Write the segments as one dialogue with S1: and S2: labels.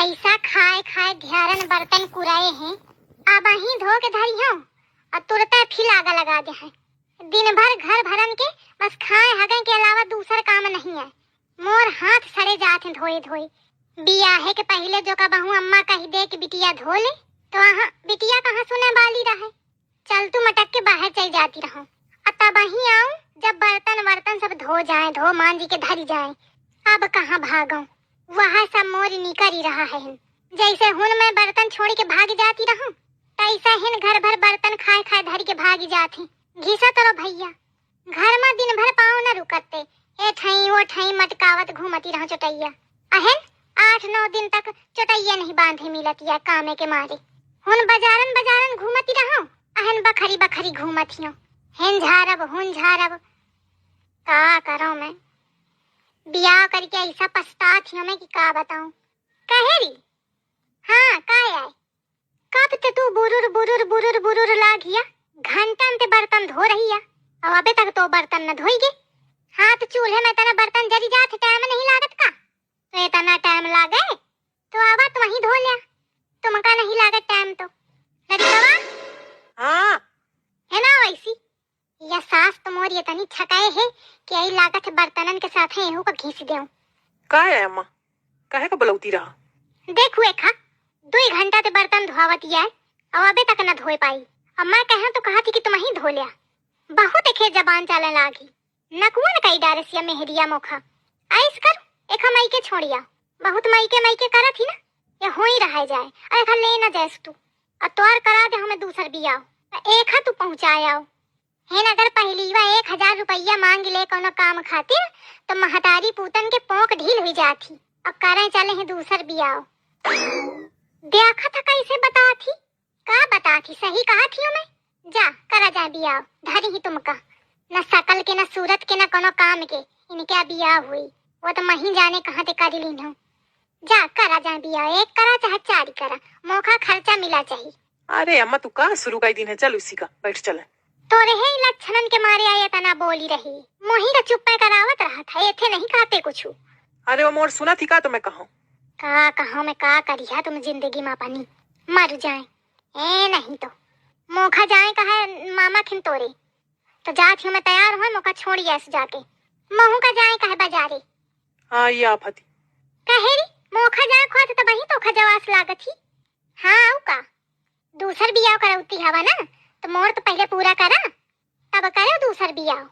S1: ऐसा खाए खाए ध्यान बर्तन कुराए हैं, अब ही धो के धरी हूँ और तुरंत फिर आगा लगा दे है। दिन भर घर भरन के बस खाए हगन के अलावा दूसरा काम नहीं है। मोर हाथ सड़े जाते धोए धोए। बियाहे के पहले जो का बहू अम्मा कही दे कि बिटिया धो ले, तो वहाँ बिटिया कहाँ सुने वाली रहे। चल तू मटक के बाहर चल जाती रहो, तब ही आऊं जब बर्तन वर्तन सब धो जाए, धो मांजी के धरी जाए। अब कहाँ भागूं, वहाँ सब मोर निकर ही रहा है। जैसे हुन मैं बर्तन छोड़ के भाग जाती रहूं, तैसा हिन घर भर बर्तन खाए खाए धरी के भागी जाती। घिसा तरो भैया, घर में दिन भर पाँव न रुकते, ए ठई वो ठई मटकावत घूमती रहो चटैया। अहन 8-9 दिन तक चटैया नहीं बांधे मिलतिया कामे के मारे। हुन बजारन बजारन घूमती रहो, अहन बखरी बखरी घूमतियो। हिन झारब हुन झारब, का करो मैं। बियाह करके ऐसा पछताती हूँ मैं कि का बताऊं। कहेरी हाँ का आए, कब ते तू बुरुर बुरुर बुरुर बुरुर लागिया घंटन ते बर्तन धो रही है, अब अबे तक तो बर्तन न धोईगे। हाथ चूल्हे में तना बर्तन जरी जात टाइम नहीं लागत का, तो इतना टाइम लागे तो आवा तुम ही धो लिया। तुमका नहीं लागत टाइम तो लड़का
S2: हाँ
S1: है ना वैसी। या सास तुम्हारी इतनी छकाए है कि आई लागत बर्तनन के साथ है का घीस देऊं।
S2: का है अम्मा, काहे का बलौती रहा।
S1: देखो एखा 2 घंटा ते बर्तन धोवती है, अब अबे तक न धोए पाई। अम्मा कहे तो कहा थी कि तुम ही धो लिया। बहुत एखे जबान चले लागी, नकुवन कई डारसिया मेहरिया मोखा आइस कर एखा मई के छोड़िया। बहुत मई के करत ही ना, ये हो ही रह जाए। एखा ले न जास तू और तोर करा दे हमें दूसर बियाह, एखा तू पहुंचाया है। अगर पहली बार 1000 रुपया मांग ले कोनो काम खातिर, तो महतारी पूतन के पोंक ढील हुई जाती। अब करे चले हैं दूसर बियाह। देखा था कैसे बता थी, का बता थी, सही कहा थी मैं। जा करा जा बियाह, धरी ही तुमका न शकल के न सूरत के न कोनो काम के, इनके बियाह हुई वो तो मही जाने कहाँ ते कर ली हूँ। जा करा जा बियाह, 1 करा चाहे 4 करा, मौका खर्चा मिला चाहिए।
S2: अरे अम्मा तू का शुरू का दिन है, चल उसी का बैठ चले।
S1: तोरे है लक्षणन के मारे आये तना बोली रही, मोही का चुप्पे करावत रहा था, एथे नहीं कहते कुछ।
S2: अरे वो मोर सुना थी का तो मैं कहूँ
S1: का कहो मैं का करिया तुम जिंदगी में अपनी, मर जाए ए नहीं तो मोखा जाए कहे मामा खिन तोरे, तो जात हूँ मैं तैयार हूँ मोखा छोड़ी ऐसे जाके। महू का जाए कहे बाजारे।
S2: हाँ ये आफती
S1: कहेरी मोखा जाए खोत तो वही तो खजवास लागत ही। हाँ आऊ का दूसर बियाह करौती हवा ना, तो मोर तो पहले पूरा करा तब करो दूसर बियाह।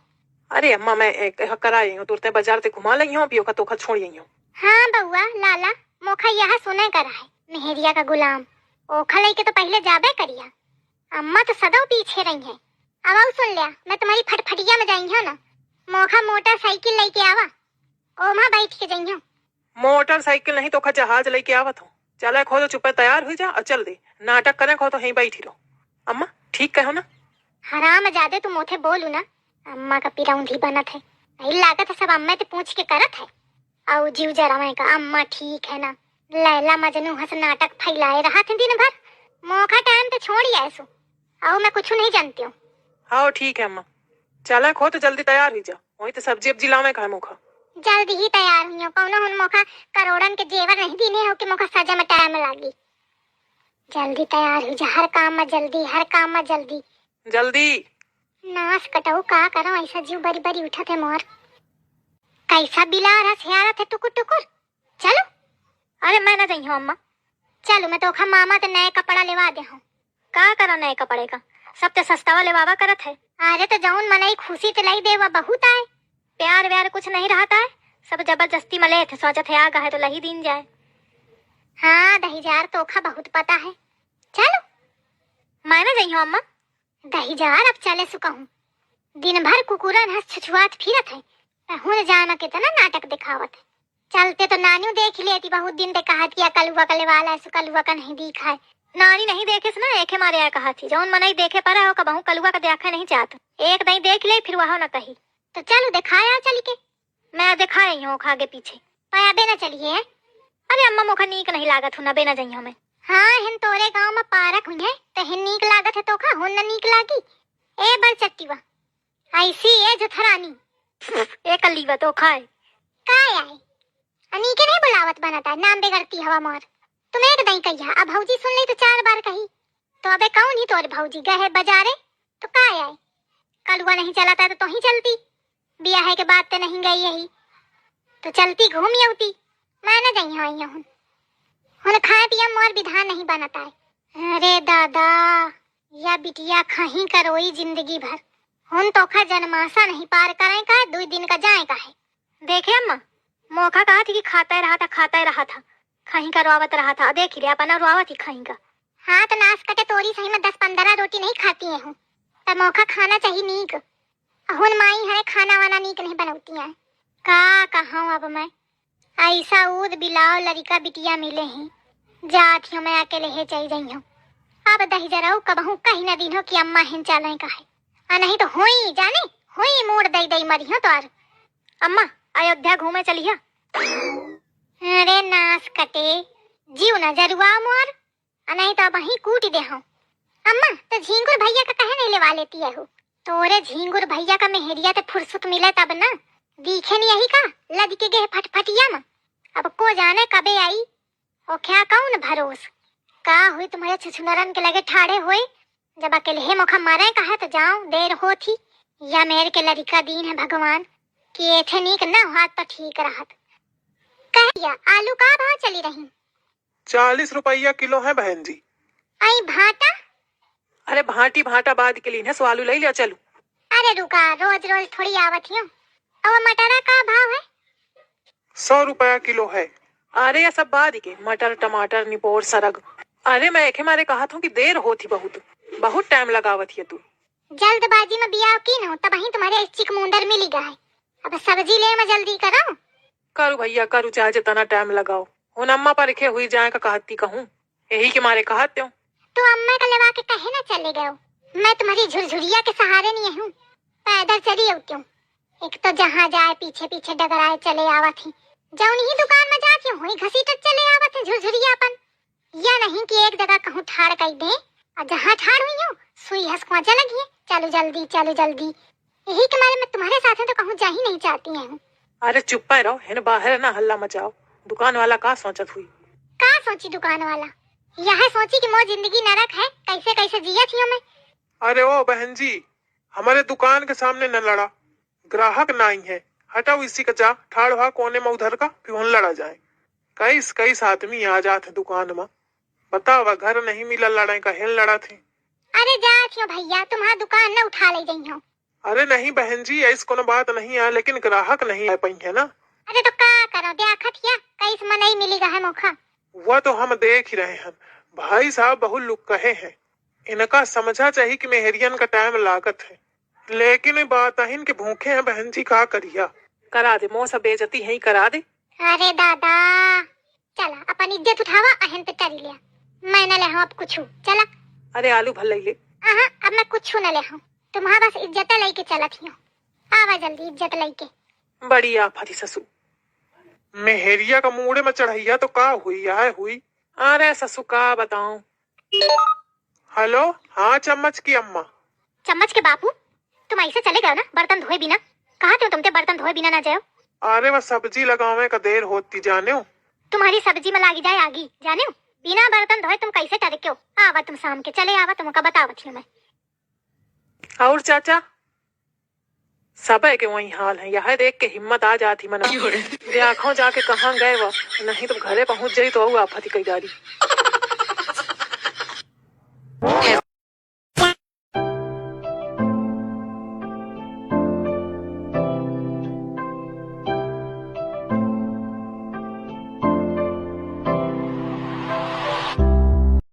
S2: अरे अम्मा मैं कराई हूँ, तुरते बाजार ते घुमा लगी हूँ, पियो का तोखा छोड़ आई हूँ।
S1: हाँ बउआ लाला मोखा यह सुने करा है मेहरिया का गुलाम, ओखा लेके तो पहले जाबे करिया। अम्मा तो सदा पीछे रही है। अब आओ सुन लिया, मैं तुम्हारी फटफटिया में जाई हूँ ना, मोखा मोटरसाइकिल लेके आवा, ओमा बैठ के जाई हूँ।
S2: मोटरसाइकिल नहीं तो जहाज लेके आवत हूँ। चले खो तो चुप तैयार हो जा और चल दे, नाटक करे खो तो यहीं बैठी रहो। अम्मा ठीक कहो ना।
S1: हराम जादे तुम ओथे बोलू ना, अम्मा का पिरौंधी बनत है। नहीं लागत है सब अम्मा ते पूछ के करत है। आओ जीव जरा मैं का अम्मा ठीक है ना, लैला मजनू हंस नाटक फैलाए रहा थे दिन भर। मौका टाइम तो छोड़ ही ऐसो, आओ मैं कुछ नहीं जानती हूँ।
S2: हाँ ठीक है अम्मा, चले खो तो जल्दी तैयार हो जा, वही तो सब्जी अब्जी लावे का मुखा।
S1: जल्दी ही तैयार हुई हो, कौनो हुन मौका करोड़न के जेवर नहीं दीने हो कि मौका सजा में टाइम लागी। जल्दी तैयार हो जा, हर काम में जल्दी, हर काम में जल्दी
S2: जल्दी।
S1: नाश कटऊ का करो, ऐसा जीव बरी बरी उठा थे मोर। कैसा बिला रहा सियारत है टुकुर टुकुर। चलो
S2: अरे मैं ना जाई हूँ अम्मा।
S1: चलो मैं तो खा मामा ते नए कपड़ा लेवा दे हूँ।
S2: का करा नए कपड़े का, सब तो सस्तावा लेवावा करत है।
S1: अरे तो जौन मनई खुशी ते लाई देवा बहुत आए,
S2: प्यार व्यार कुछ नहीं रहता है, सब जबरदस्ती मले थे, सोचत है आगा है तो लही दिन जाए।
S1: हाँ 10,000 तो खा बहुत पता है। चलो
S2: मैं ना जाई हूँ अम्मा।
S1: 10,000 अब चले सुका हूँ, दिन भर कुकुरन हंस छुछुआत फिरत है, हुन जाना कितना नाटक दिखावत है। चलते तो नानू देख लेती, बहुत दिन ते कहा थी कलुआ का लेवाला, कलुआ का नहीं दिखा है।
S2: नानी नहीं देखे ना, एके मारे आया कहा थी, जौन मनई देखे पर हो कबहू कलुआ का देखा नहीं चाहता, एक नहीं देख ले फिर वह न कही।
S1: तो चलो दिखाया चल के।
S2: मैं दिखाई हूँ आगे पीछे,
S1: पाया बे न चलिए है?
S2: अरे अम्मा मुखा नीक नहीं लागत हूँ, न बे न जाई हूँ मैं।
S1: हाँ हिन तोरे गांव में पारक हुई है तो हिन नीक लागत है तो खा, हुन न नीक लागी। ए बल चट्टीवा ऐसी है जथरानी
S2: ए कलीवा तो खाए
S1: काय आए अनी के नहीं बुलावत बनता, नाम बेगरती हवा मार। तुम एक नहीं कहिया, अब भौजी सुन ली तो 4 बार कही। तो अबे कौन ही तोर भौजी गए बाजारे तो का आए, कलुआ नहीं चलाता तो ही चलती, ब्याह के बाद तो नहीं गई यही तो चलती घूम यौती। मैं न गई हूँ खाए पिया मोर विधान नहीं बनता है। अरे दादा या बिटिया खही करोई जिंदगी भर, हुन तोखा जन्मासा नहीं पार करें का 2 दिन का जाए का है। देखे अम्मा मौका कहा थी कि खाता ही रहा था खही करवावत रहा था, देख लिया अपना रुआवत ही खही का। हाँ तो नाश कटे तोरी सही में 10-15 रोटी नहीं खाती है हूँ, तब मौका खाना चाहिए नीक। हुन माई है खाना वाना नीक नहीं बनौती है का कहूँ अब मैं, ऐसा ऊद बिलाव लड़का बिटिया मिले हैं, जात हूँ मैं अकेले है चल गई हूँ। अब दही जराऊ कबहू कहीं न दिन हो कि अम्मा हिन चलें का है, नहीं तो हुई जाने हुई मोड़ दई दई मरी हो तो आर। अम्मा अयोध्या घूमे चलिया। अरे नाश कटे जीव न जरुआ मोर, नहीं तो वहीं कूट दे हूँ। अम्मा तो झींगुर भैया का कहे नहीं लेवा लेती है हो, तोरे झींगुर भैया का मेहरिया तो फुर्सत मिले तब ना, दिखे नहीं यही का लद के गए फटफटिया में। अब को जाने कबे आई और क्या कौन भरोस का हुई तुम्हारे छुछुनरन के लगे ठाड़े हुए, जब अकेले मौका मारे का है तो जाओ देर हो थी, या मेरे के लड़का दीन है भगवान कि ऐसे नीक न हाथ तो ठीक रहत। कहिया आलू का भाव चली रही?
S2: 40 रुपया किलो है बहन जी।
S1: आई भाटा?
S2: अरे भाटी भाटा बाद के लिए है, सो आलू ले लिया चलू।
S1: अरे रुका, रोज रोज थोड़ी आवत हूँ। और मटरा का भाव है?
S2: 100 रुपया किलो है। अरे ये सब बाद के मटर टमाटर निपोर सरग। अरे मैं एक मारे कहा था कि देर होती, बहुत टाइम लगावत है तू।
S1: जल्दबाजी में बियाह की न तब ही तुम्हारे चिक मुंदर मिली गए, अब सब्जी ले में जल्दी करो।
S2: करू भैया करू, चाहे जितना टाइम लगाओ, उन अम्मा पर रखे हुई जाए का कहती कहूँ, यही के मारे कहते हो।
S1: तो अम्मा का लगा के कहे ना चले गए, मैं तुम्हारी झुरझुरिया के सहारे नहीं हूँ, पैदल चली क्यों। एक तो जहाँ जाए पीछे पीछे डगराए चले आवत ही, जौन ही दुकान में जाती हूँ वही घसीटत चले आवत है झुरझुरियापन। या नहीं कि एक जगह कहूँ ठाड़ कर दे और जहाँ ठाड़ हुई हूँ सुई हंसकुआ लगी है, चलो जल्दी। यही के मारे मैं तुम्हारे साथ है तो कहूँ जा ही नहीं चाहती हूँ।
S2: अरे चुप रहो, है बाहर ना हल्ला मचाओ। दुकान वाला का सोचत हुई?
S1: का सोची दुकान वाला? यह सोची कि मोर जिंदगी नरक है, कैसे कैसे जिया थी मैं।
S3: अरे ओ बहन जी, हमारे दुकान के सामने न लड़ा, ग्राहक नहीं है, हटाओ इसी का जा ठाड़ हुआ कोने में उधर का, फिर लड़ा जाए। कई आदमी आ जाते दुकान में, बताओ घर नहीं मिला लड़ाई का हेल लड़ा थे।
S1: अरे जा भैया तुम्हारा दुकान न उठा ले गई हो।
S3: अरे नहीं बहन जी ऐसी कोनो बात नहीं है, लेकिन ग्राहक नहीं आ पाई है ना।
S1: अरे तो का करो देखत या कैस में नहीं मिलेगा है मौका।
S3: वह तो हम देख ही रहे हैं, भाई साहब बहुत लोग कहे हैं, इनका समझा चाहिए कि मेहरियन का टाइम लागत है, लेकिन बात इनके भूखे हैं बहन जी, का करिया।
S2: करा दे मो सब बेइज्जती है ही करा दे।
S1: अरे दादा चला अपन इज्जत उठावा, अहन पे टरी लिया, मैं न ले अब कुछ चला।
S2: अरे आलू भल ले।
S1: अब मैं कुछ न ले हूँ, तुम्हारा बस इज्जत लेके चलत ही हूँ, आवा जल्दी इज्जत लेके।
S2: बड़ी आफत ही ससु,
S3: मेहरिया का मुड़े में चढ़ैया तो का हुई हुई।
S2: अरे ससु का बताऊं।
S3: हेलो हाँ चम्मच की अम्मा।
S1: चम्मच के बापू तुम ऐसे चले गए ना बर्तन धोए बिना, कहा थे तुमसे बर्तन धोए बिना ना जाओ।
S3: अरे वह सब्जी लगावे का देर होती जाने हो।
S1: तुम्हारी सब्जी में लागी जाए आगी जाने हो, बिना बर्तन धोए तुम कैसे टरके हो। आवा तुम शाम के चले आवा, तुमका बतावत हूँ मैं।
S2: और चाचा सब है के वही हाल है, यह देख के हिम्मत आ जाती मन। देखो जाके कहाँ गए वो, नहीं तो घरे पहुंच जाई तो आफत ही कई डाली।